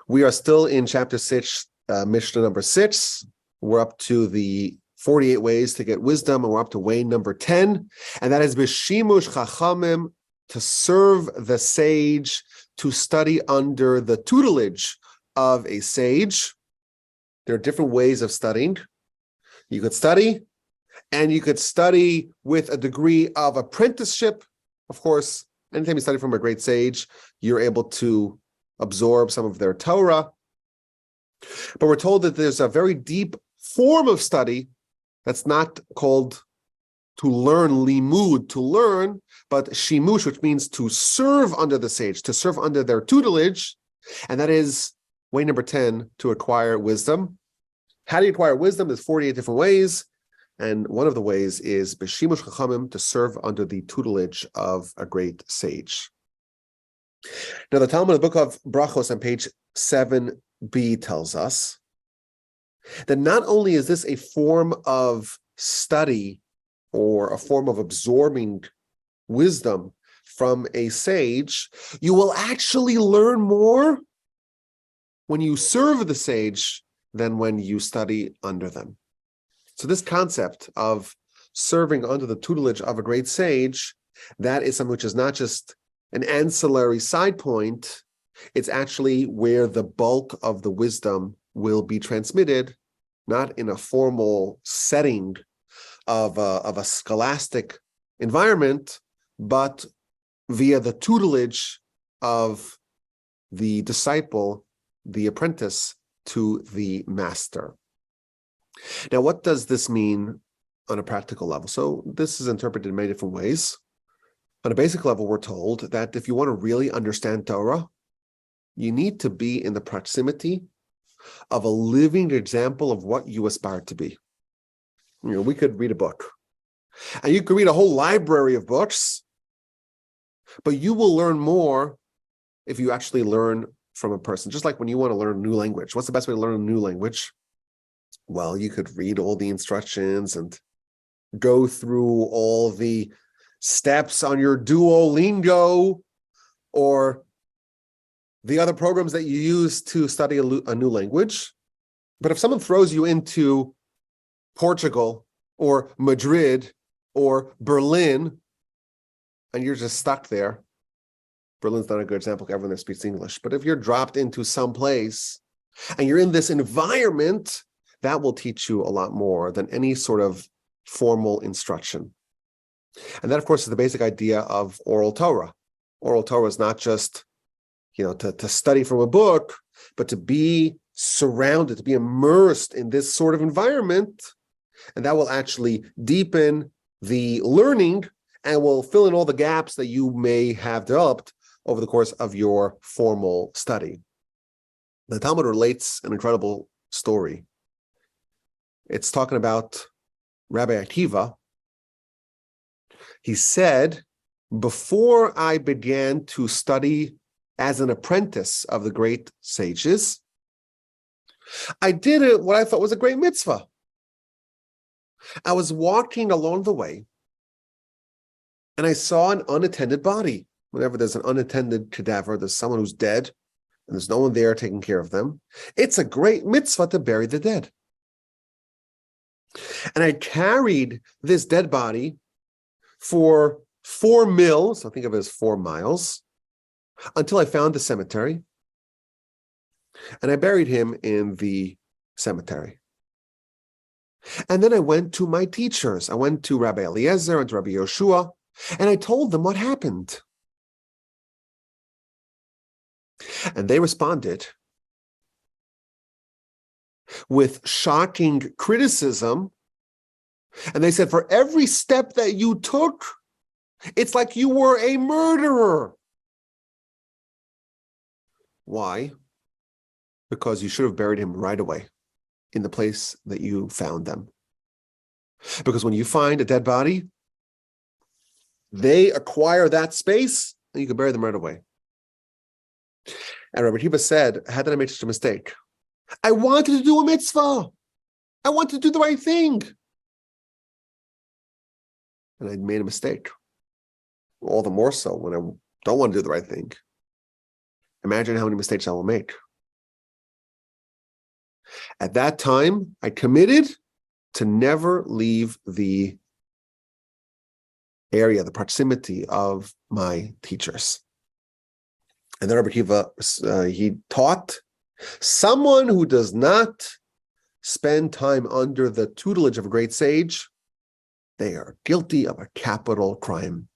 We are still in chapter 6, Mishnah number 6. We're up to the 48 ways to get wisdom, and we're up to way number 10, and that is B'shimush Chachamim, to serve the sage, to study under the tutelage of a sage. There are different ways of studying. You could study, and you could study with a degree of apprenticeship. Of course, anytime you study from a great sage, you're able to absorb some of their Torah. But we're told that there's a very deep form of study that's not called to learn, limud, to learn, but shimush, which means to serve under the sage, to serve under their tutelage. And that is way number 10, to acquire wisdom. How do you acquire wisdom? There's 48 different ways. And one of the ways is b'shimush chachamim, to serve under the tutelage of a great sage. Now, the Talmud, the book of Brachos on page 7b, tells us that not only is this a form of study or a form of absorbing wisdom from a sage, you will actually learn more when you serve the sage than when you study under them. So this concept of serving under the tutelage of a great sage, that is something which is not just an ancillary side point, it's actually where the bulk of the wisdom will be transmitted, not in a formal setting of a scholastic environment, but via the tutelage of the disciple, the apprentice, to the master. Now, what does this mean on a practical level? So this is interpreted in many different ways. On a basic level, we're told that if you want to really understand Torah, you need to be in the proximity of a living example of what you aspire to be. You know, we could read a book, and you could read a whole library of books, but you will learn more if you actually learn from a person. Just like when you want to learn a new language. What's the best way to learn a new language? Well, you could read all the instructions and go through all the steps on your Duolingo or the other programs that you use to study a new language. But if someone throws you into Portugal or Madrid or Berlin, and you're just stuck there, Berlin's not a good example because everyone there speaks English, but if you're dropped into some place and you're in this environment, that will teach you a lot more than any sort of formal instruction. And that, of course, is the basic idea of oral Torah. Oral Torah is not just, to study from a book, but to be surrounded, to be immersed in this sort of environment. And that will actually deepen the learning and will fill in all the gaps that you may have developed over the course of your formal study. The Talmud relates an incredible story. It's talking about Rabbi Akiva. He said, before I began to study as an apprentice of the great sages, I did what I thought was a great mitzvah. I was walking along the way, and I saw an unattended body. Whenever there's an unattended cadaver, there's someone who's dead, and there's no one there taking care of them. It's a great mitzvah to bury the dead. And I carried this dead body for 4 mills, so think of it as 4 miles, until I found the cemetery. And I buried him in the cemetery. And then I went to my teachers. I went to Rabbi Eliezer and to Rabbi Yoshua, and I told them what happened. And they responded with shocking criticism. And they said, for every step that you took, it's like you were a murderer. Why? Because you should have buried him right away in the place that you found them. Because when you find a dead body, they acquire that space and you can bury them right away. And Rabbi Akiva said, how did I make such a mistake? I wanted to do a mitzvah. I wanted to do the right thing. And I made a mistake. All the more so when I don't want to do the right thing. Imagine how many mistakes I will make. At that time, I committed to never leave the area, the proximity of my teachers. And then Rabbi Akiva, he taught, someone who does not spend time under the tutelage of a great sage, they are guilty of a capital crime.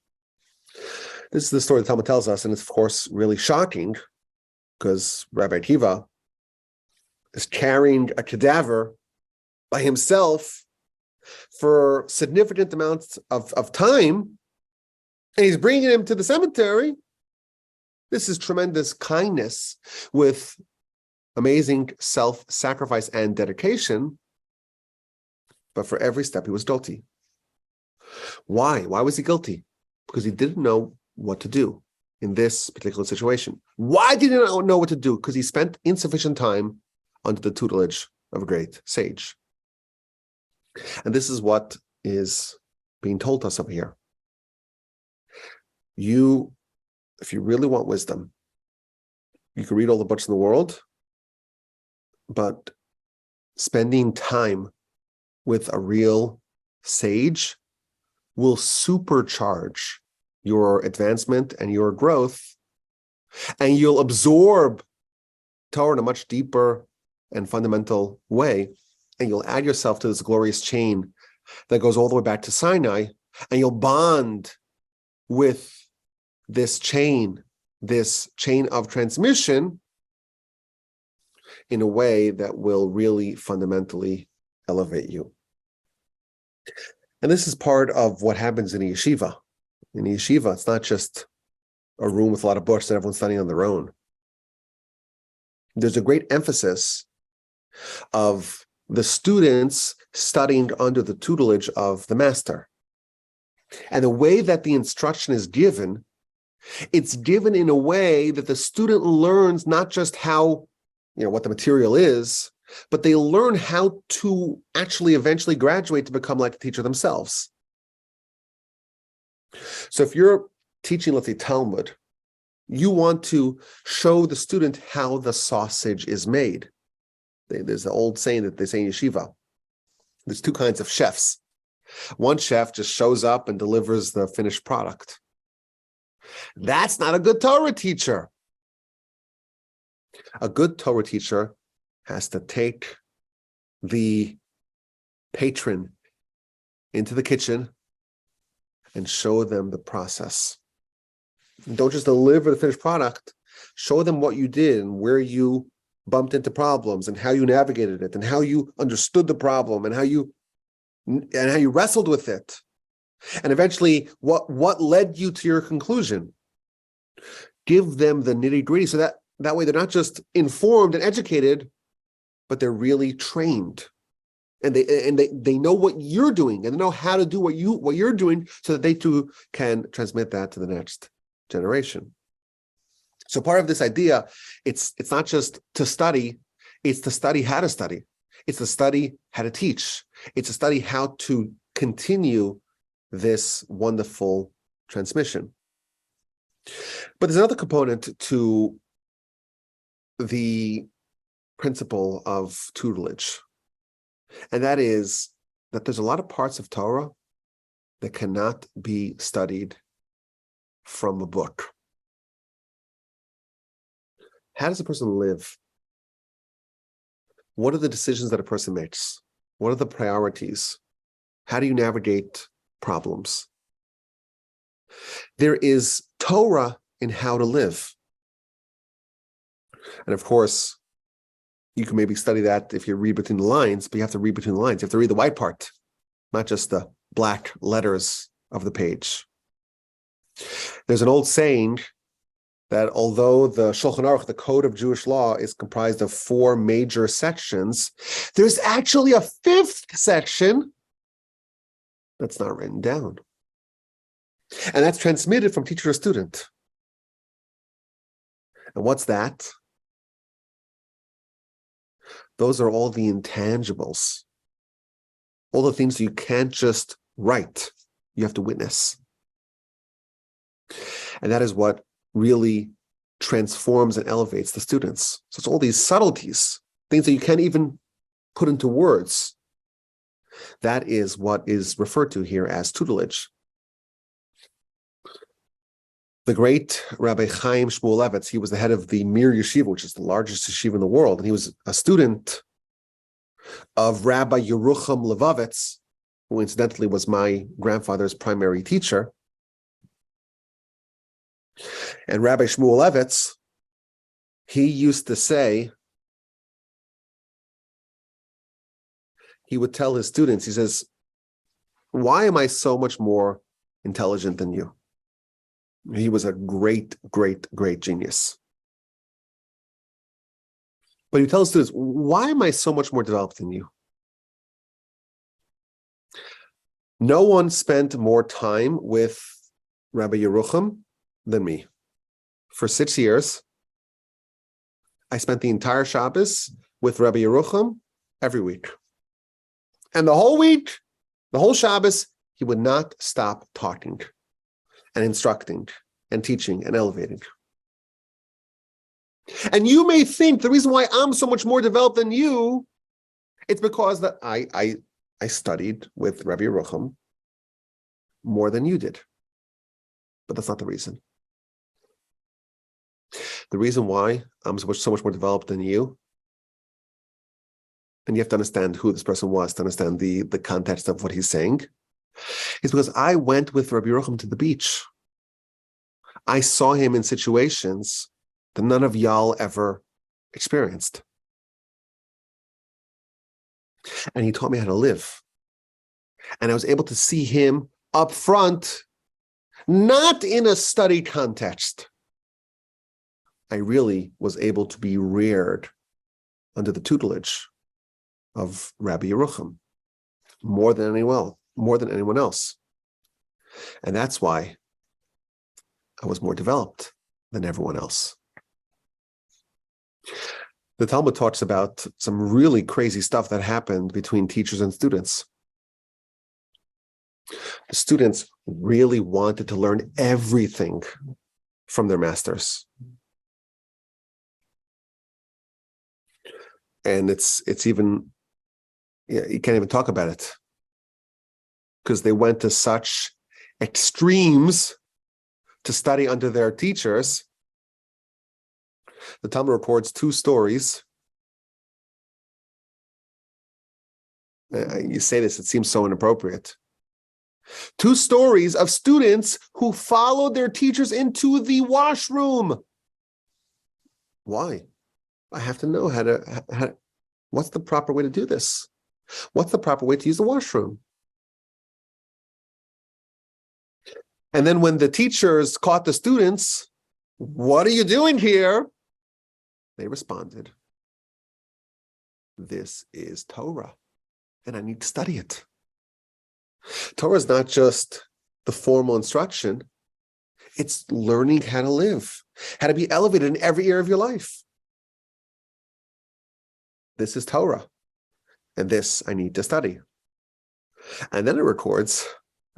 This is the story the Talmud tells us, and it's, of course, really shocking, because Rabbi Akiva is carrying a cadaver by himself for significant amounts of time, and he's bringing him to the cemetery. This is tremendous kindness with amazing self-sacrifice and dedication, but for every step he was guilty. Why? Why was he guilty? Because he didn't know what to do in this particular situation. Why did he not know what to do? Because he spent insufficient time under the tutelage of a great sage. And this is what is being told us over here. If you really want wisdom, you can read all the books in the world, but spending time with a real sage will supercharge your advancement and your growth, and you'll absorb Torah in a much deeper and fundamental way, and you'll add yourself to this glorious chain that goes all the way back to Sinai, and you'll bond with this chain of transmission in a way that will really fundamentally elevate you. And this is part of what happens in a yeshiva. In a yeshiva, it's not just a room with a lot of books that everyone's studying on their own. There's a great emphasis of the students studying under the tutelage of the master. And the way that the instruction is given, it's given in a way that the student learns not just how, what the material is, but they learn how to actually eventually graduate to become like the teacher themselves. So if you're teaching, let's say, Talmud, you want to show the student how the sausage is made. There's an old saying that they say in yeshiva. There's two kinds of chefs. One chef just shows up and delivers the finished product. That's not a good Torah teacher. A good Torah teacher has to take the patron into the kitchen and show them the process. Don't just deliver the finished product. Show them what you did and where you bumped into problems and how you navigated it and how you understood the problem and how you wrestled with it. And eventually, what led you to your conclusion? Give them the nitty-gritty so that way they're not just informed and educated, but they're really trained. And they know what you're doing and they know how to do what you're doing so that they too can transmit that to the next generation. So part of this idea, it's not just to study, it's to study how to study. It's to study how to teach. It's to study how to continue this wonderful transmission. But there's another component to the principle of tutelage, and that is that there's a lot of parts of Torah that cannot be studied from a book. How does a person live? What are the decisions that a person makes? What are the priorities? How do you navigate problems? There is Torah in how to live. And of course, you can maybe study that if you read between the lines, but you have to read between the lines. You have to read the white part, not just the black letters of the page. There's an old saying that although the Shulchan Aruch, the code of Jewish law, is comprised of 4 major sections, there's actually a 5th section that's not written down. And that's transmitted from teacher to student. And what's that? Those are all the intangibles, all the things you can't just write, you have to witness. And that is what really transforms and elevates the students. So it's all these subtleties, things that you can't even put into words. That is what is referred to here as tutelage. The great Rabbi Chaim Shmulevitz, he was the head of the Mir Yeshiva, which is the largest yeshiva in the world, and he was a student of Rabbi Yerucham Levovitz, who incidentally was my grandfather's primary teacher. And Rabbi Shmulevitz, he used to say, he would tell his students, he says, why am I so much more intelligent than you? He was a great, great, great genius. But he tells students, why am I so much more developed than you? No one spent more time with Rabbi Yerucham than me. For 6 years, I spent the entire Shabbos with Rabbi Yerucham every week. And the whole week, the whole Shabbos, he would not stop talking and instructing and teaching and elevating. And you may think the reason why I'm so much more developed than you, it's because that I studied with Rabbi Yerucham more than you did. But that's not the reason. The reason why I'm so much more developed than you, and you have to understand who this person was to understand the context of what he's saying, is because I went with Rabbi Yerucham to the beach. I saw him in situations that none of y'all ever experienced. And he taught me how to live. And I was able to see him up front, not in a study context. I really was able to be reared under the tutelage of Rabbi Yerucham more than anyone else. And that's why I was more developed than everyone else. The Talmud talks about some really crazy stuff that happened between teachers and students. The students really wanted to learn everything from their masters. And it's even, you can't even talk about it, because they went to such extremes to study under their teachers. The Talmud records 2 stories. You say this, it seems so inappropriate. 2 stories of students who followed their teachers into the washroom. Why? I have to know what's the proper way to do this? What's the proper way to use the washroom? And then when the teachers caught the students, what are you doing here? They responded, this is Torah, and I need to study it. Torah is not just the formal instruction. It's learning how to live, how to be elevated in every area of your life. This is Torah, and this I need to study. And then it records,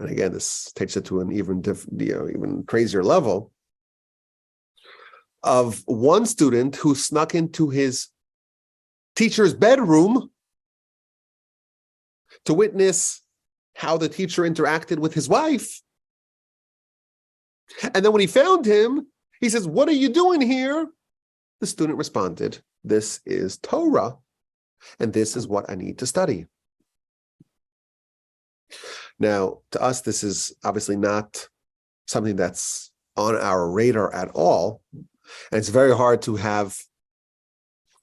and again, this takes it to an even crazier level, of one student who snuck into his teacher's bedroom to witness how the teacher interacted with his wife. And then when he found him, he says, what are you doing here? The student responded, this is Torah, and this is what I need to study. Now, to us, this is obviously not something that's on our radar at all. And it's very hard to have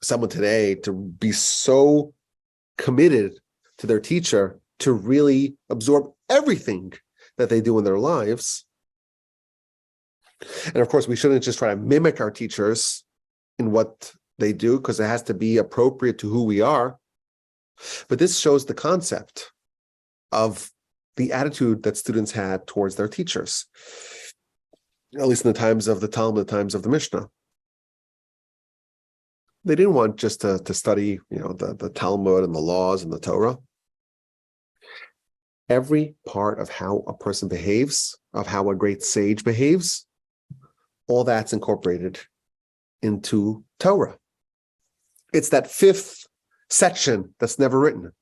someone today to be so committed to their teacher to really absorb everything that they do in their lives. And of course, we shouldn't just try to mimic our teachers in what they do, because it has to be appropriate to who we are. But this shows the concept of the attitude that students had towards their teachers, at least in the times of the Talmud, the times of the Mishnah. They didn't want just to study, the Talmud and the laws and the Torah. Every part of how a person behaves, of how a great sage behaves, all that's incorporated into Torah. It's that 5th section that's never written.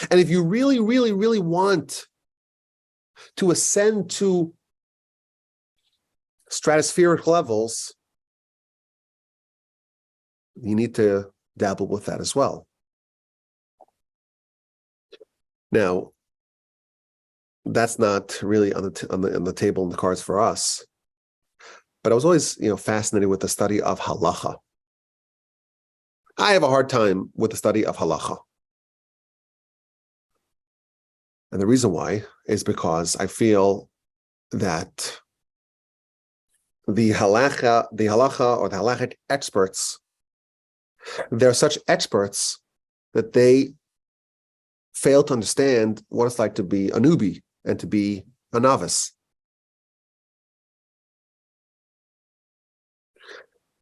And if you really, really, really want to ascend to stratospheric levels, you need to dabble with that as well. Now, that's not really on the table in the cards for us. But I was always, fascinated with the study of halacha. I have a hard time with the study of halacha. And the reason why is because I feel that the halacha or the halachic experts, they're such experts that they fail to understand what it's like to be a newbie and to be a novice.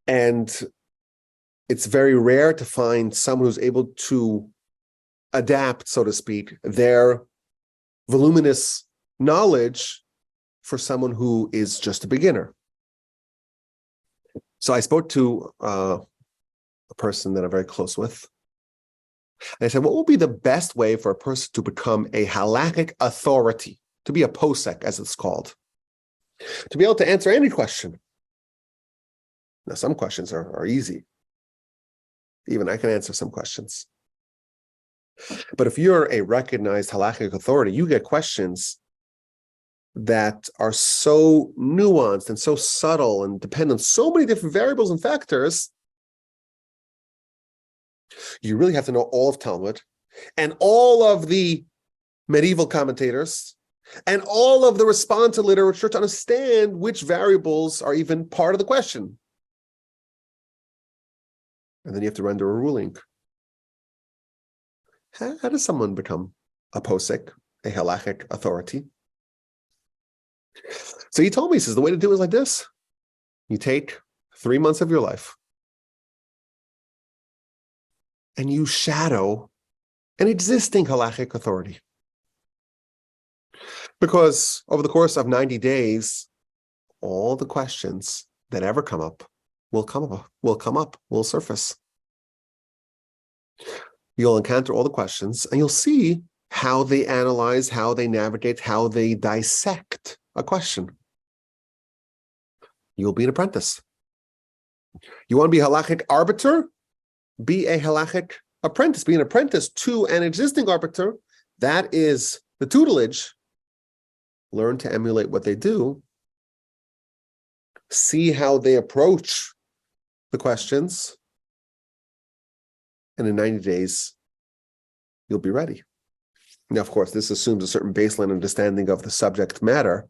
And it's very rare to find someone who's able to adapt, so to speak, their voluminous knowledge for someone who is just a beginner. So I spoke to a person that I'm very close with. And I said, what would be the best way for a person to become a halakhic authority, to be a posek, as it's called, to be able to answer any question? Now, some questions are easy. Even I can answer some questions. But if you're a recognized halakhic authority, you get questions that are so nuanced and so subtle and depend on so many different variables and factors. You really have to know all of Talmud and all of the medieval commentators and all of the responsive literature to understand which variables are even part of the question. And then you have to render a ruling. How does someone become a posek, a halachic authority? So he told me, he says, the way to do it is like this. You take 3 months of your life and you shadow an existing halachic authority. Because over the course of 90 days, all the questions that ever come up will surface. You'll encounter all the questions and you'll see how they analyze, how they navigate, how they dissect a question. You'll be an apprentice. You want to be a halachic arbiter? Be a halachic apprentice. Be an apprentice to an existing arbiter. That is the tutelage. Learn to emulate what they do. See how they approach the questions. And in 90 days, you'll be ready. Now, of course, this assumes a certain baseline understanding of the subject matter.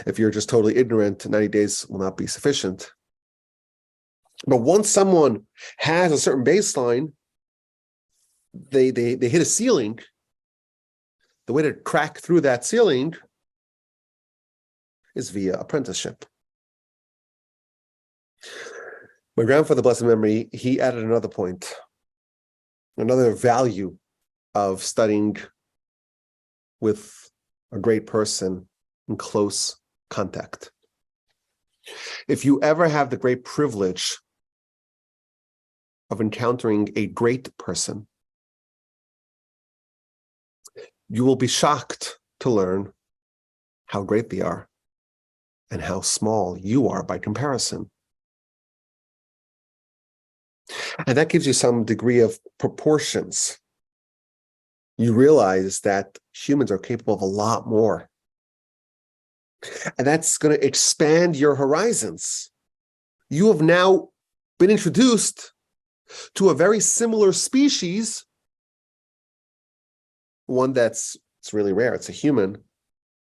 If you're just totally ignorant, 90 days will not be sufficient. But once someone has a certain baseline, they hit a ceiling. The way to crack through that ceiling is via apprenticeship. My grandfather, blessed memory, he added another point, another value of studying with a great person in close contact. If you ever have the great privilege of encountering a great person, you will be shocked to learn how great they are and how small you are by comparison. And that gives you some degree of proportions. You realize that humans are capable of a lot more. And that's going to expand your horizons. You have now been introduced to a very similar species, one it's really rare. It's a human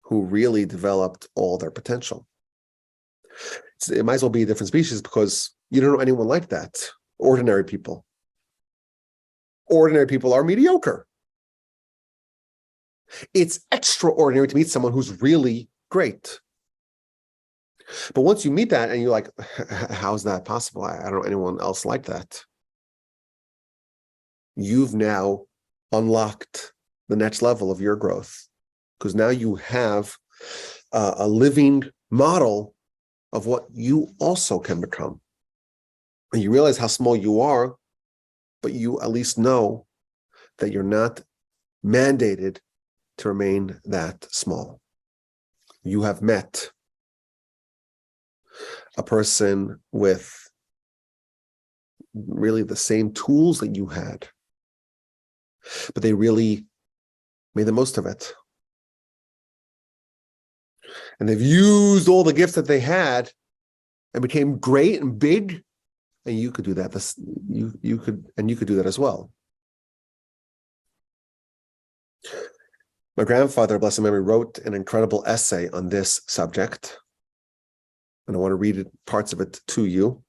who really developed all their potential. It might as well be a different species because you don't know anyone like that. Ordinary people. Ordinary people are mediocre. It's extraordinary to meet someone who's really great. But once you meet that and you're like, how's that possible? I don't know anyone else like that. You've now unlocked the next level of your growth because now you have a living model of what you also can become. And you realize how small you are but you at least know that you're not mandated to remain that small. You have met a person with really the same tools that you had, but they really made the most of it. And they've used all the gifts that they had and became great and big, and you could do that. You could do that as well. My grandfather, blessed memory, wrote an incredible essay on this subject, and I want to read parts of it to you.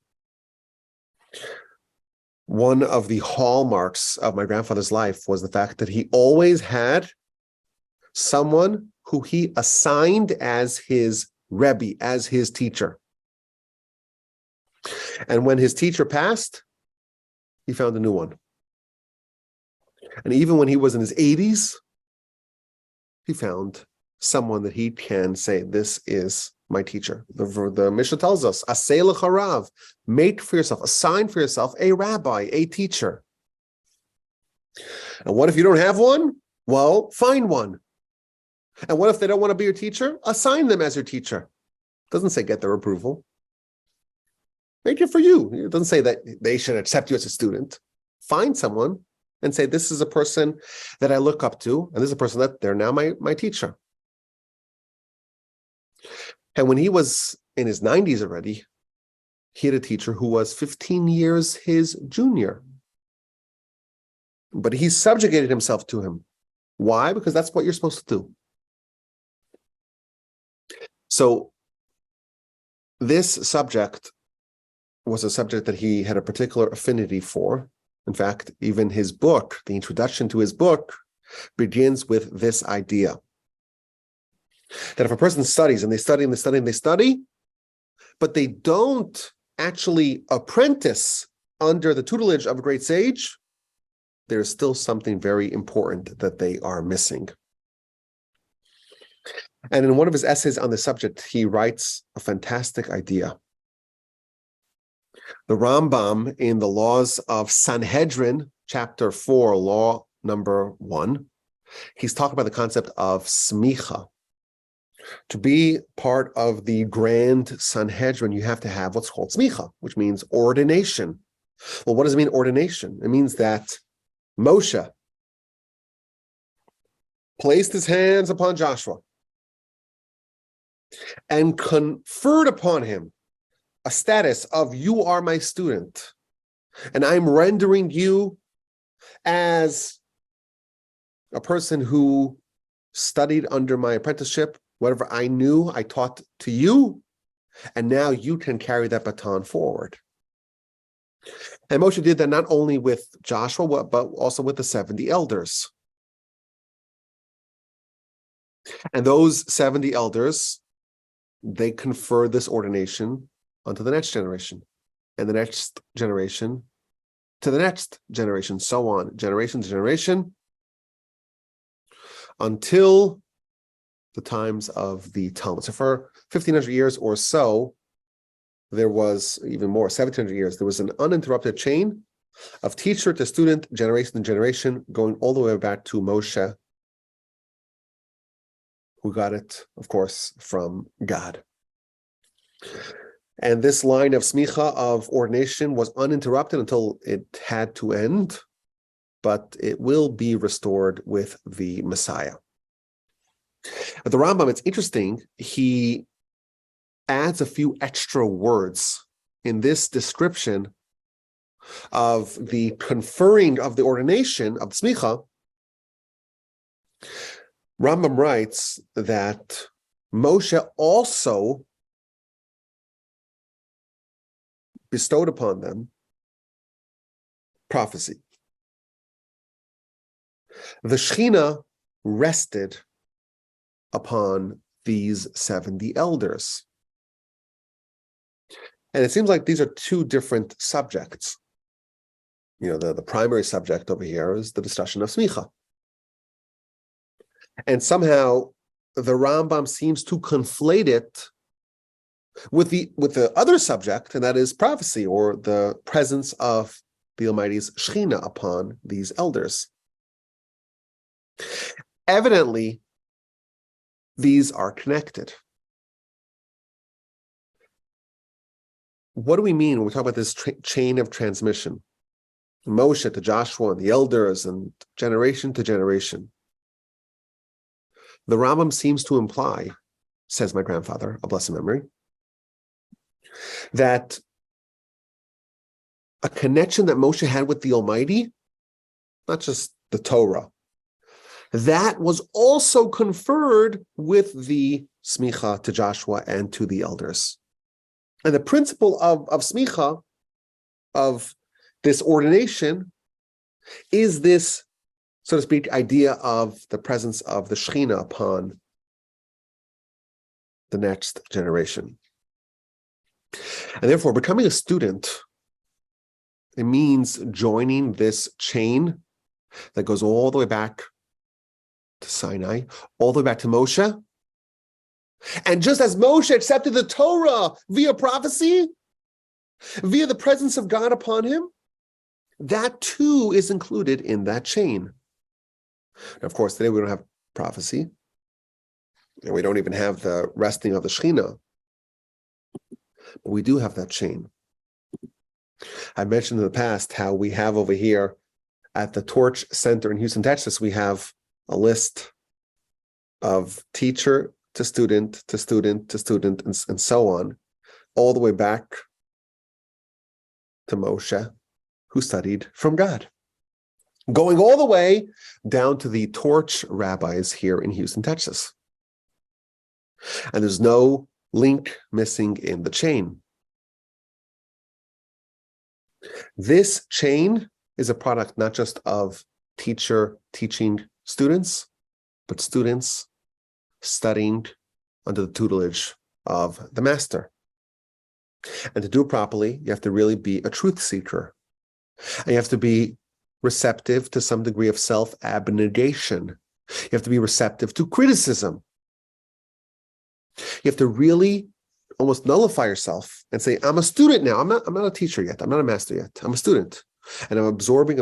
One of the hallmarks of my grandfather's life was the fact that he always had someone who he assigned as his Rebbe, as his teacher. And when his teacher passed, he found a new one. And even when he was in his 80s, he found someone that he can say, this is my teacher. The Mishnah tells us, Aseh l'charav, make for yourself, assign for yourself a rabbi, a teacher. And what if you don't have one? Well, find one. And what if they don't want to be your teacher? Assign them as your teacher. It doesn't say get their approval. Make it for you. It doesn't say that they should accept you as a student. Find someone and say, this is a person that I look up to, and this is a person that they're now my teacher. And when he was in his 90s already, he had a teacher who was 15 years his junior. But he subjugated himself to him. Why? Because that's what you're supposed to do. So this subject was a subject that he had a particular affinity for. In fact, even his book, the introduction to his book, begins with this idea. That if a person studies and they study and they study and they study, but they don't actually apprentice under the tutelage of a great sage, there's still something very important that they are missing. And in one of his essays on the subject, he writes a fantastic idea. The Rambam in the Laws of Sanhedrin, chapter 4, law number 1, he's talking about the concept of smicha. To be part of the grand Sanhedrin, you have to have what's called smicha, which means ordination. Well, what does it mean, ordination? It means that Moshe placed his hands upon Joshua and conferred upon him a status of, you are my student, and I'm rendering you as a person who studied under my apprenticeship. Whatever I knew, I taught to you, and now you can carry that baton forward. And Moshe did that not only with Joshua, but also with the 70 elders. And those 70 elders, they confer this ordination onto the next generation, and the next generation to the next generation, so on, generation to generation, until the times of the Talmud. So for 1,500 years or so, there was even more, 1,700 years, there was an uninterrupted chain of teacher to student, generation to generation, going all the way back to Moshe, who got it, of course, from God. And this line of smicha, of ordination, was uninterrupted until it had to end, but it will be restored with the Messiah. But the Rambam, it's interesting, he adds a few extra words in this description of the conferring of the ordination of the smicha. Rambam writes that Moshe also bestowed upon them prophecy. The Shekhinah rested upon these 70 elders. And it seems like these are two different subjects. You know, the primary subject over here is the discussion of smicha. And somehow the Rambam seems to conflate it with the other subject, and that is prophecy, or the presence of the Almighty's Shechina upon these elders. Evidently, these are connected. What do we mean when we talk about this chain of transmission? Moshe to Joshua and the elders and generation to generation. The Rambam seems to imply, says my grandfather, a blessed memory, that a connection that Moshe had with the Almighty, not just the Torah, that was also conferred with the smicha to Joshua and to the elders. And the principle of smicha, of this ordination, is this, so to speak, idea of the presence of the Shechina upon the next generation. And therefore, becoming a student, it means joining this chain that goes all the way back to Sinai, all the way back to Moshe. And just as Moshe accepted the Torah via prophecy, via the presence of God upon him, that too is included in that chain. Now, of course, today we don't have prophecy, and we don't even have the resting of the Shechina, but we do have that chain. I mentioned in the past how we have over here at the Torch Center in Houston, Texas, we have a list of teacher to student, to student, to student, and so on, all the way back to Moshe, who studied from God, going all the way down to the Torch rabbis here in Houston, Texas. And there's no link missing in the chain. This chain is a product not just of teacher teaching students, but students studying under the tutelage of the master. And to do it properly, you have to really be a truth seeker. And you have to be receptive to some degree of self-abnegation. You have to be receptive to criticism. You have to really almost nullify yourself and say, I'm a student now. I'm not a teacher yet. I'm not a master yet. I'm a student. And I'm absorbing.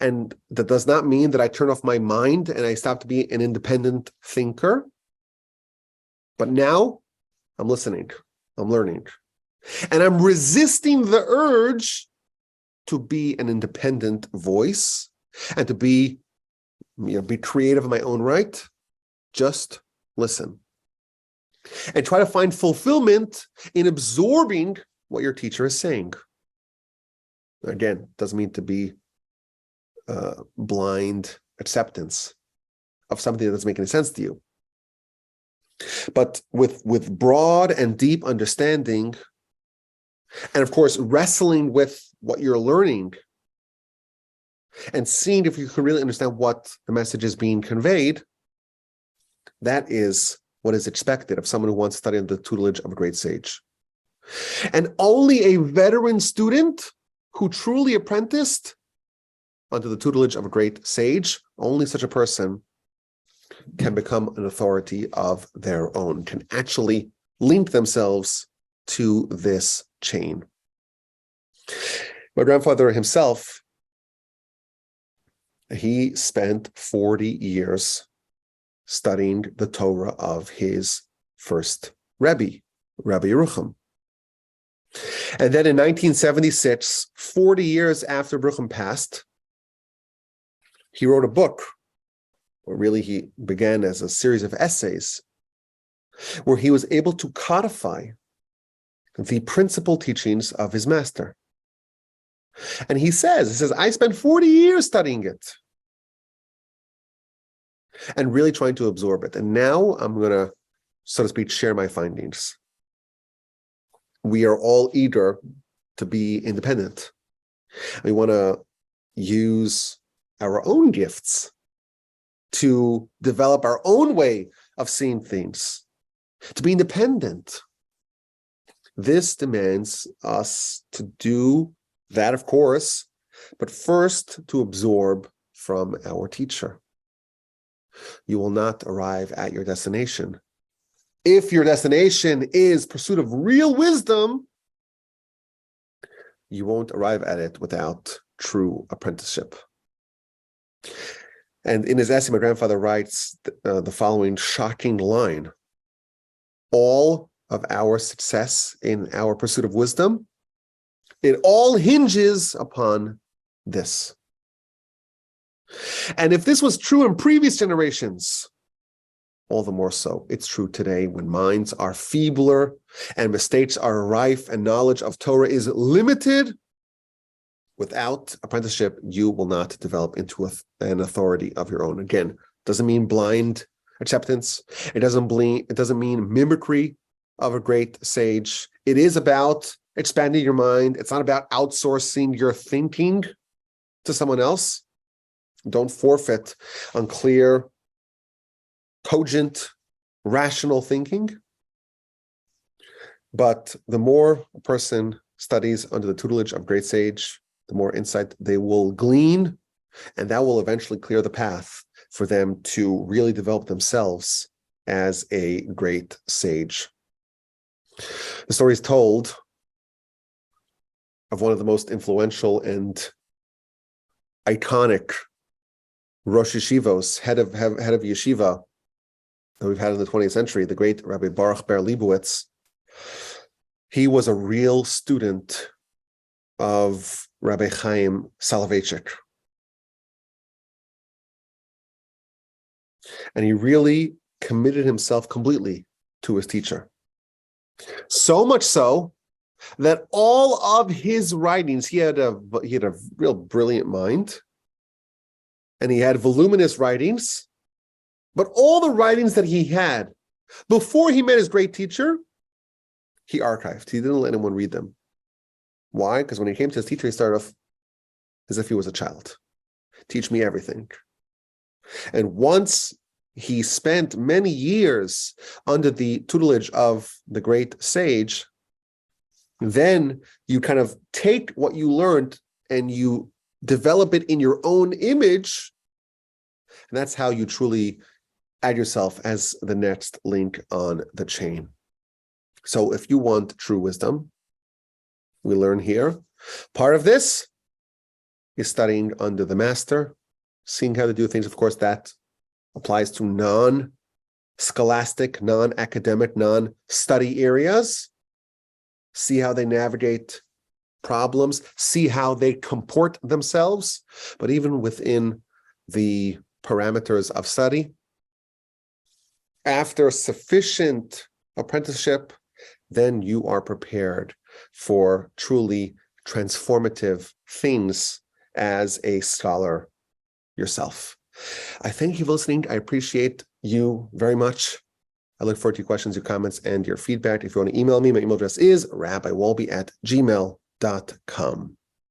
And that does not mean that I turn off my mind and I stop to be an independent thinker. But now I'm listening. I'm learning. And I'm resisting the urge to be an independent voice and to be creative in my own right. Just listen. And try to find fulfillment in absorbing what your teacher is saying. Again, doesn't mean to be blind acceptance of something that doesn't make any sense to you. But with broad and deep understanding, and of course, wrestling with what you're learning and seeing if you can really understand what the message is being conveyed, that is what is expected of someone who wants to study under the tutelage of a great sage. And only a veteran student who truly apprenticed under the tutelage of a great sage, only such a person can become an authority of their own, can actually link themselves to this chain. My grandfather himself, he spent 40 years studying the Torah of his first Rebbe, Rabbi Yerucham. And then in 1976, 40 years after Yerucham passed, he wrote a book, or really he began as a series of essays, where he was able to codify the principal teachings of his master. And he says, I spent 40 years studying it and really trying to absorb it. And now I'm going to, so to speak, share my findings. We are all eager to be independent. We want to use our own gifts to develop our own way of seeing things, to be independent. This demands us to do that, of course, but first to absorb from our teacher. You will not arrive at your destination. If your destination is pursuit of real wisdom, you won't arrive at it without true apprenticeship. And in his essay, my grandfather writes the following shocking line: all of our success in our pursuit of wisdom, it all hinges upon this. And if this was true in previous generations, all the more so it's true today, when minds are feebler and mistakes are rife and knowledge of Torah is limited. Without apprenticeship, you will not develop into an authority of your own. Again, doesn't mean blind acceptance. It doesn't mean mimicry of a great sage. It is about expanding your mind. It's not about outsourcing your thinking to someone else. Don't forfeit on clear, cogent, rational thinking. But the more a person studies under the tutelage of great sage, the more insight they will glean, and that will eventually clear the path for them to really develop themselves as a great sage. The story is told of one of the most influential and iconic Rosh Yeshivos, head of yeshiva that we've had in the 20th century, the great Rabbi Baruch Ber Leibowitz. He was a real student of Rabbi Chaim Soloveitchik. And he really committed himself completely to his teacher. So much so that all of his writings, he had a real brilliant mind, and he had voluminous writings, but all the writings that he had before he met his great teacher, he archived. He didn't let anyone read them. Why? Because when he came to his teacher, he started off as if he was a child. Teach me everything. And once he spent many years under the tutelage of the great sage, then you kind of take what you learned and you develop it in your own image. And that's how you truly add yourself as the next link on the chain. So if you want true wisdom, we learn here. Part of this is studying under the master, seeing how to do things. Of course, that applies to non-scholastic, non-academic, non-study areas. See how they navigate problems, see how they comport themselves. But even within the parameters of study, after sufficient apprenticeship, then you are prepared for truly transformative things as a scholar yourself. I thank you for listening. I appreciate you very much. I look forward to your questions, your comments, and your feedback. If you want to email me, my email address is rabbiwolbe@gmail.com.